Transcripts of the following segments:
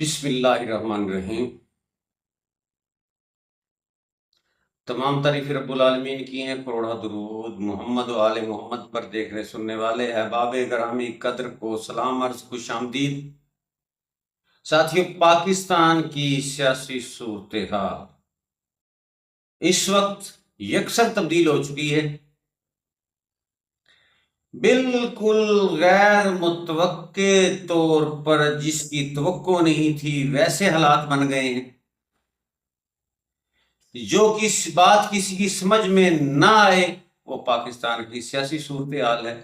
بسم اللہ الرحمن الرحیم۔ تمام تعریف رب العالمین کی ہیں، کروڑہ درود محمد و آل محمد پر دیکھنے سننے والے احباب گرامی قدر کو سلام عرض، خوش آمدید۔ ساتھیو، پاکستان کی سیاسی صورتحال اس وقت یکسر تبدیل ہو چکی ہے۔ بالکل غیر متوقع طور پر جس کی توقع نہیں تھی ویسے حالات بن گئے ہیں۔ جو کس بات کسی کی سمجھ میں نہ آئے وہ پاکستان کی سیاسی صورتحال ہے۔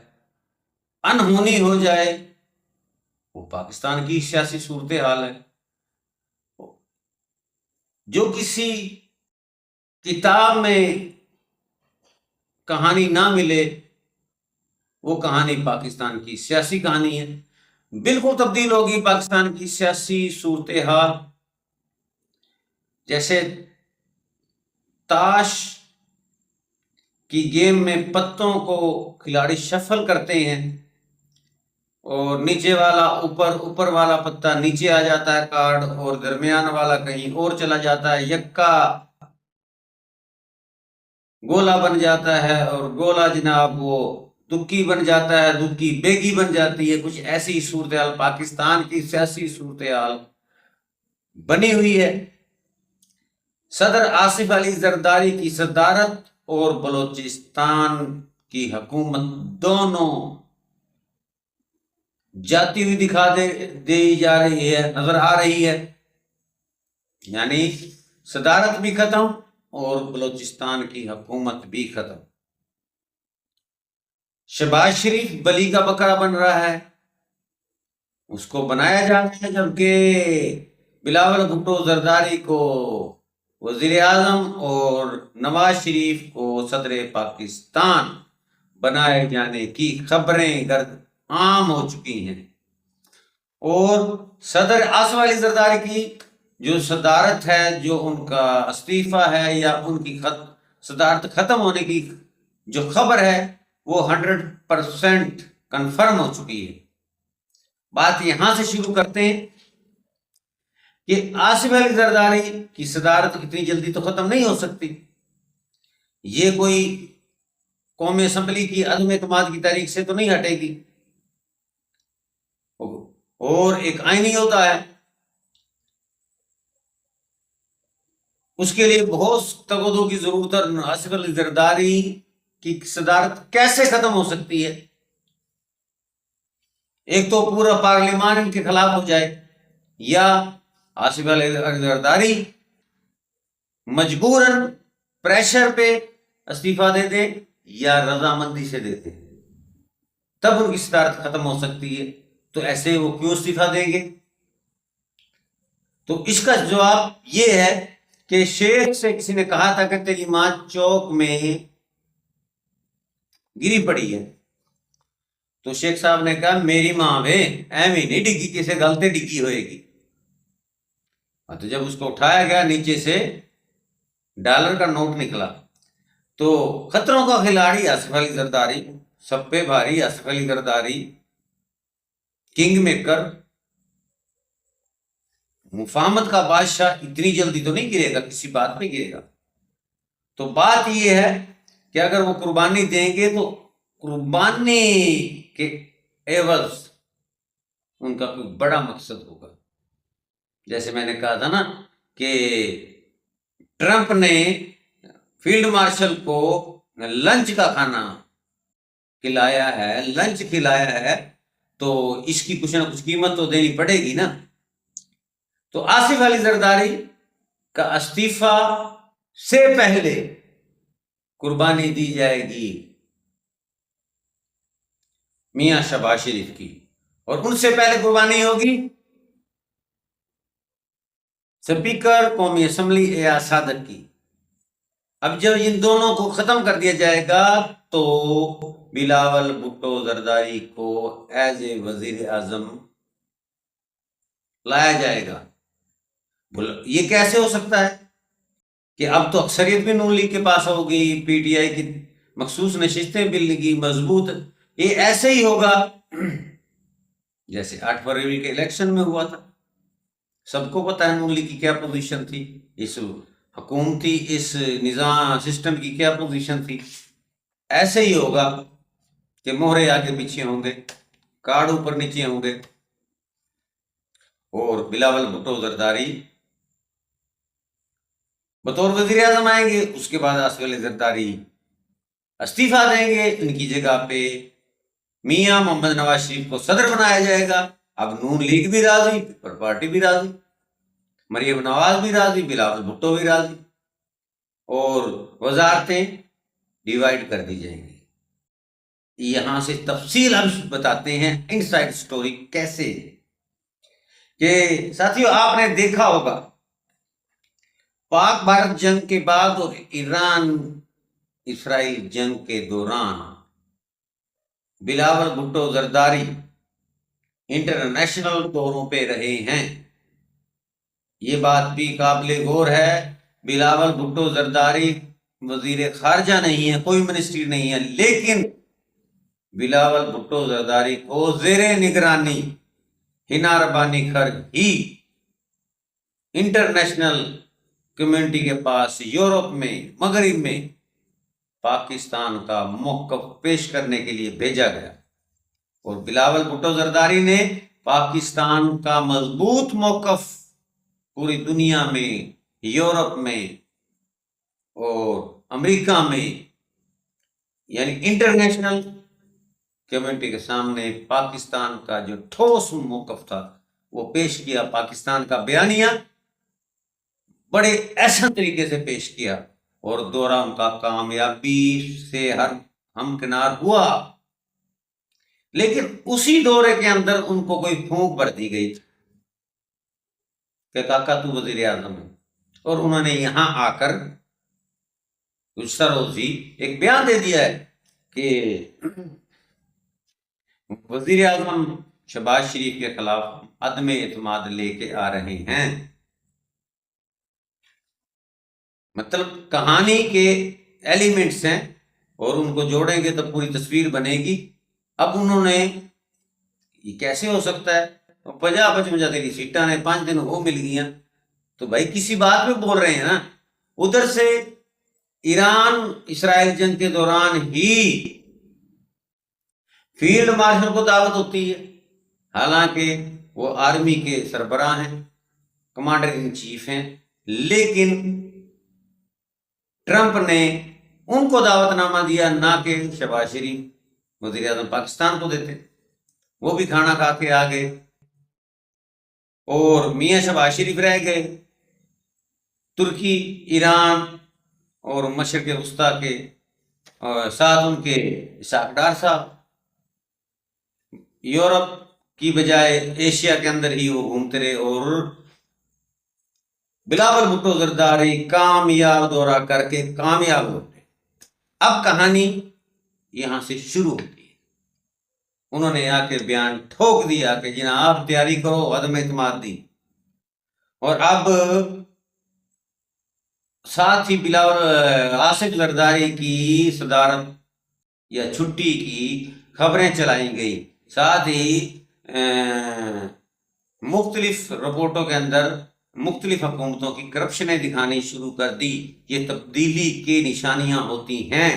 انہونی ہو جائے وہ پاکستان کی سیاسی صورتحال ہے۔ جو کسی کتاب میں کہانی نہ ملے وہ کہانی پاکستان کی سیاسی کہانی ہے۔ بالکل تبدیل ہوگی پاکستان کی سیاسی صورتحال۔ جیسے تاش کی گیم میں پتوں کو کھلاڑی شفل کرتے ہیں اور نیچے والا اوپر والا پتا نیچے آ جاتا ہے کارڈ، اور درمیان والا کہیں اور چلا جاتا ہے، یکا گولا بن جاتا ہے، اور گولا جناب وہ دکی بن جاتا ہے، دکی بیگی بن جاتی ہے۔ کچھ ایسی صورتحال پاکستان کی سیاسی صورتحال بنی ہوئی ہے۔ صدر آصف علی زرداری کی صدارت اور بلوچستان کی حکومت دونوں جاتی ہوئی دی جا رہی ہے، نظر آ رہی ہے۔ یعنی صدارت بھی ختم اور بلوچستان کی حکومت بھی ختم۔ شہباز شریف بلی کا بکرا بن رہا ہے، اس کو بنایا جا رہا ہے، جبکہ بلاول بھٹو زرداری کو وزیر اعظم اور نواز شریف کو صدر پاکستان بنائے جانے کی خبریں گرد عام ہو چکی ہیں۔ اور صدر آصف علی زرداری کی جو صدارت ہے، جو ان کا استعفیٰ ہے یا ان کی صدارت ختم ہونے کی جو خبر ہے وہ 100% کنفرم ہو چکی ہے۔ بات یہاں سے شروع کرتے ہیں کہ آصف علی زرداری کی صدارت اتنی جلدی تو ختم نہیں ہو سکتی۔ یہ کوئی قومی اسمبلی کی عدم اعتماد کی تاریخ سے تو نہیں ہٹے گی، اور ایک آئینی ہوتا ہے، اس کے لیے بہت تقاضوں کی ضرورت ہے۔ آصف علی زرداری کی صدارت کیسے ختم ہو سکتی ہے؟ ایک تو پورا پارلیمان ان کے خلاف ہو جائے، یا آصف علی زرداری مجبوراً پریشر پہ استعفیٰ دے دے یا رضامندی سے دے دے، تب ان کی صدارت ختم ہو سکتی ہے۔ تو ایسے وہ کیوں استعفیٰ دیں گے؟ تو اس کا جواب یہ ہے کہ شیخ سے کسی نے کہا تھا کہ تیری ماں چوک میں گری پڑی ہے، تو شیخ صاحب نے کہا میری ماں وے ایویں نہیں ڈگی، کسی غلطی ڈگی ہوئے گی۔ تو جب اس کو اٹھایا گیا نیچے سے ڈالر کا نوٹ نکلا، تو خطروں کا کھلاڑی آصف علی زرداری، سب پہ بھاری آصف علی زرداری، کنگ میکر، مفاہمت کا بادشاہ اتنی جلدی تو نہیں گرے گا، کسی بات پہ گرے گا۔ تو بات یہ ہے کہ اگر وہ قربانی دیں گے تو قربانی کے عوض ان کا کوئی بڑا مقصد ہوگا۔ جیسے میں نے کہا تھا نا کہ ٹرمپ نے فیلڈ مارشل کو لنچ کا کھانا کھلایا ہے، تو اس کی کچھ نہ کچھ قیمت تو دینی پڑے گی نا۔ تو آصف علی زرداری کا استعفیٰ سے پہلے قربانی دی جائے گی میاں شہباز شریف کی، اور ان سے پہلے قربانی ہوگی سپیکر قومی اسمبلی ایاز صادق کی۔ اب جب ان دونوں کو ختم کر دیا جائے گا تو بلاول بھٹو زرداری کو ایز اے وزیر اعظم لایا جائے گا۔ یہ کیسے ہو سکتا ہے کہ اب تو اکثریت بھی نون لیگ کے پاس ہوگی، پی ٹی آئی کی مخصوص نشستیں ملنے کی مضبوط۔ یہ ایسے ہی ہوگا جیسے 8 فروری کے الیکشن میں ہوا تھا، سب کو پتہ ہے نون لیگ کی کیا پوزیشن تھی، اس حکومتی اس نظام سسٹم کی کیا پوزیشن تھی۔ ایسے ہی ہوگا کہ مہرے آگے پیچھے ہوں گے، کارڈ اوپر نیچے ہوں گے، اور بلاول بھٹو زرداری بطور وزیر اعظم آئیں گے۔ اس کے بعد آصف علی زرداری استعفیٰ دیں گے، ان کی جگہ پہ میاں محمد نواز شریف کو صدر بنایا جائے گا۔ اب نون لیگ بھی راضی، پیپل پارٹی بھی راضی، مریم نواز بھی راضی، بلاول بھٹو بھی راضی، اور وزارتیں ڈیوائیڈ کر دی جائیں گی۔ یہاں سے تفصیل ہم بتاتے ہیں ان سائڈ سٹوری کیسے کہ ساتھیو آپ نے دیکھا ہوگا پاک بھارت جنگ کے بعد اور ایران اسرائیل جنگ کے دوران بلاول بھٹو زرداری انٹرنیشنل دوروں پہ رہے ہیں۔ یہ بات بھی قابل غور ہے، بلاول بھٹو زرداری وزیر خارجہ نہیں ہے، کوئی منسٹری نہیں ہے، لیکن بلاول بھٹو زرداری کو زیر نگرانی ہنا ربانی خر ہی انٹرنیشنل کمیونٹی کے پاس یورپ میں مغرب میں پاکستان کا موقف پیش کرنے کے لیے بھیجا گیا، اور بلاول بھٹو زرداری نے پاکستان کا مضبوط موقف پوری دنیا میں، یورپ میں اور امریکہ میں، یعنی انٹرنیشنل کمیونٹی کے سامنے پاکستان کا جو ٹھوس موقف تھا وہ پیش کیا۔ پاکستان کا بیانیہ بڑے احسن طریقے سے پیش کیا، اور دورہ ان کا کامیابی سے ہمکنار ہوا۔ لیکن اسی دورے کے اندر ان کو کوئی پھونک بھر دی گئی کہ کاکا تو وزیر اعظم ہے، اور انہوں نے یہاں آ کر کچھ سروزی ایک بیان دے دیا ہے کہ وزیر اعظم شہباز شریف کے خلاف عدم اعتماد لے کے آ رہے ہیں۔ مطلب کہانی کے ایلیمنٹس ہیں، اور ان کو جوڑیں گے تو پوری تصویر بنے گی۔ اب انہوں نے یہ کیسے ہو سکتا ہے، 50-55 تیری سیٹاں نے 5 دن وہ مل گیا، تو بھائی کسی بات پہ بول رہے ہیں نا۔ ادھر سے ایران اسرائیل جنگ کے دوران ہی فیلڈ مارشل کو دعوت ہوتی ہے، حالانکہ وہ آرمی کے سربراہ ہیں، کمانڈر ان چیف ہیں، لیکن ٹرمپ نے ان کو دعوت نامہ دیا، نہ کہ شہباز شریف وزیر اعظم پاکستان کو دیتے۔ وہ بھی کھانا کھا کے آ گئے، اور میاں شہباز شریف رہ گئے۔ ترکی، ایران اور مشرق وسطیٰ کے ساتھ ان کے اسحاق ڈار صاحب یورپ کی بجائے ایشیا کے اندر ہی وہ گھومتے رہے، اور بلاول بھٹو زرداری کامیاب دورہ کر کے کامیاب ہوتے۔ اب کہانی یہاں سے شروع ہوتی ہے۔ انہوں نے آ کے بیان ٹھوک دیا کہ جناب تیاری کرو عدم اعتماد دی، اور اب ساتھ ہی بلاول آصف زرداری کی صدارت یا چھٹی کی خبریں چلائی گئی، ساتھ ہی مختلف رپورٹوں کے اندر مختلف حکومتوں کی کرپشنیں دکھانی شروع کر دی۔ یہ تبدیلی کی نشانیاں ہوتی ہیں۔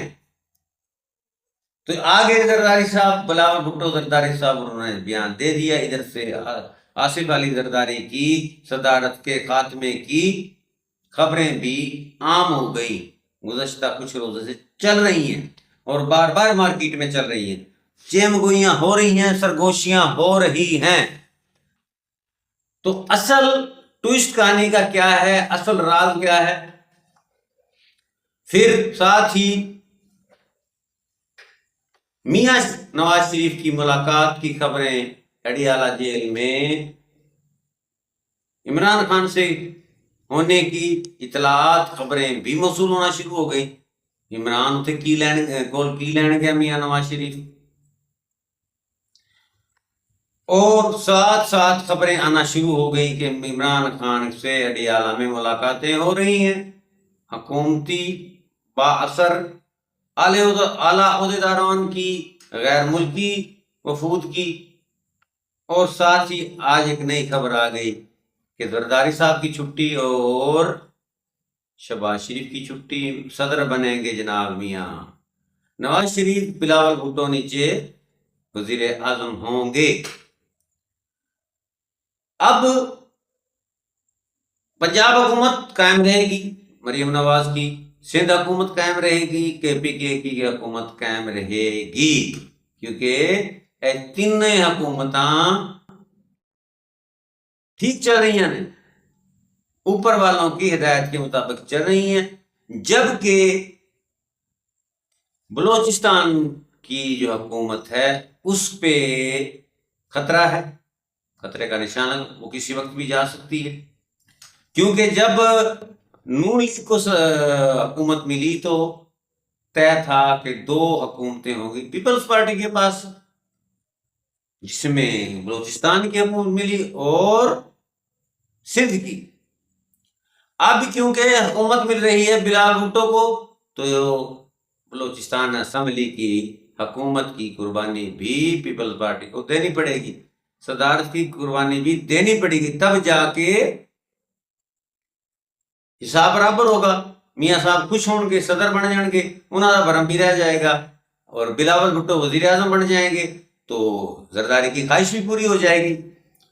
تو آگے زرداری صاحب، بلاول بھٹو زرداری صاحب، انہوں نے بیان دے دیا۔ ادھر سے آصف علی زرداری کی صدارت کے خاتمے کی خبریں بھی عام ہو گئی، گزشتہ کچھ روزوں سے چل رہی ہیں، اور بار بار مارکیٹ میں چل رہی ہیں، چیم گوئیاں ہو رہی ہیں، سرگوشیاں ہو رہی ہیں۔ تو اصل ٹوئسٹ کہانی کا کیا ہے، اصل راز کیا ہے؟ پھر ساتھ ہی میاں نواز شریف کی ملاقات کی خبریں، اڈیالہ جیل میں عمران خان سے ہونے کی اطلاعات، خبریں بھی موصول ہونا شروع ہو گئی۔ عمران تھے کی لین گیا میاں نواز شریف، اور ساتھ ساتھ خبریں آنا شروع ہو گئی کہ عمران خان سے اڈیالہ میں ملاقاتیں ہو رہی ہیں، حکومتی بااثر اعلیٰ عہدیداران کی، غیر ملکی وفود کی، اور ساتھ ہی آج ایک نئی خبر آ گئی کہ زرداری صاحب کی چھٹی اور شہباز شریف کی چھٹی، صدر بنیں گے جناب میاں نواز شریف، بلاول بھٹو نیچے وزیر اعظم ہوں گے۔ اب پنجاب حکومت قائم رہے گی مریم نواز کی، سندھ حکومت قائم رہے گی، KPK کی حکومت قائم رہے گی، کیونکہ تین حکومتاں ٹھیک چل رہی ہیں، اوپر والوں کی ہدایت کے مطابق چل رہی ہیں، جبکہ بلوچستان کی جو حکومت ہے اس پہ خطرہ ہے، خطرے کا نشان وہ کسی وقت بھی جا سکتی ہے، کیونکہ جب نون لیگ کو حکومت ملی تو طے تھا کہ 2 حکومتیں ہوں گی پیپلز پارٹی کے پاس، جس میں بلوچستان کی حکومت ملی اور سندھ کی۔ اب کیونکہ حکومت مل رہی ہے بلاول بھٹو کو، تو بلوچستان اسمبلی کی حکومت کی قربانی بھی پیپلز پارٹی کو دینی پڑے گی، صدارت کی قربانی بھی دینی پڑے گی، تب جا کے حساب برابر ہوگا، میاں صاحب خوش ہوں گے، صدر بن جائیں گے، انہوں کا بھرم بھی رہ جائے گا، اور بلاول بھٹو وزیر اعظم بن جائیں گے تو زرداری کی خواہش بھی پوری ہو جائے گی،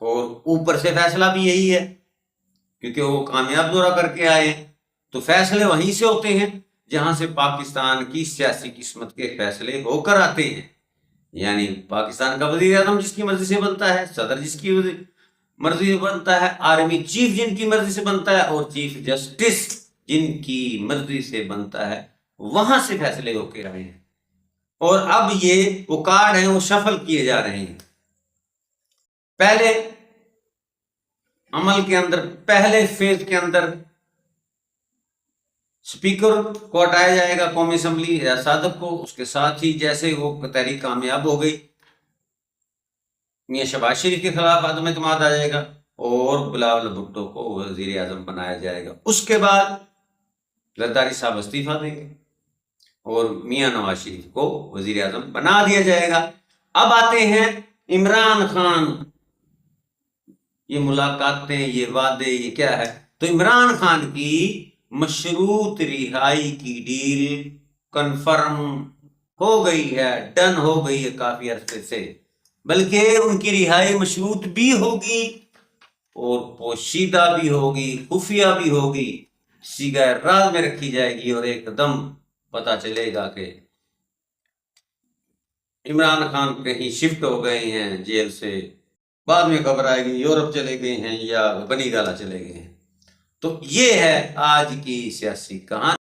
اور اوپر سے فیصلہ بھی یہی ہے کیونکہ وہ کامیاب دورہ کر کے آئے ہیں، تو فیصلے وہیں سے ہوتے ہیں جہاں سے پاکستان کی سیاسی قسمت کے فیصلے ہو کر آتے ہیں، یعنی پاکستان کا وزیر اعظم جس کی مرضی سے بنتا ہے، صدر جس کی مرضی سے بنتا ہے، آرمی چیف جن کی مرضی سے بنتا ہے، اور چیف جسٹس جن کی مرضی سے بنتا ہے، وہاں سے فیصلے ہو کے رہے ہیں، اور اب یہ وہ کارڈ ہیں وہ شفل کیے جا رہے ہیں۔ پہلے عمل کے اندر، پہلے فیز کے اندر سپیکر کو ہٹایا جائے گا قومی اسمبلی صادق کو، اس کے ساتھ ہی جیسے وہ تحریک کامیاب ہو گئی میاں شہباز شریف کے خلاف عدم اعتماد آ جائے گا اور بلاول بھٹو کو وزیر اعظم بنایا جائے گا، اس کے بعد زرداری صاحب استعفیٰ دیں گے اور میاں نواز شریف کو وزیر اعظم بنا دیا جائے گا۔ اب آتے ہیں عمران خان، یہ ملاقاتیں، یہ وعدے، یہ کیا ہے؟ تو عمران خان کی مشروط رہائی کی ڈیل کنفرم ہو گئی ہے، ڈن ہو گئی ہے کافی عرصے سے، بلکہ ان کی رہائی مشروط بھی ہوگی اور پوشیدہ بھی ہوگی، خفیہ بھی ہوگی، سیگہ راز میں رکھی جائے گی، اور ایک دم پتہ چلے گا کہ عمران خان کہیں شفٹ ہو گئے ہیں جیل سے، بعد میں خبر آئے گی یورپ چلے گئے ہیں یا بنی گالا چلے گئے ہیں۔ تو یہ ہے آج کی سیاسی کہانی۔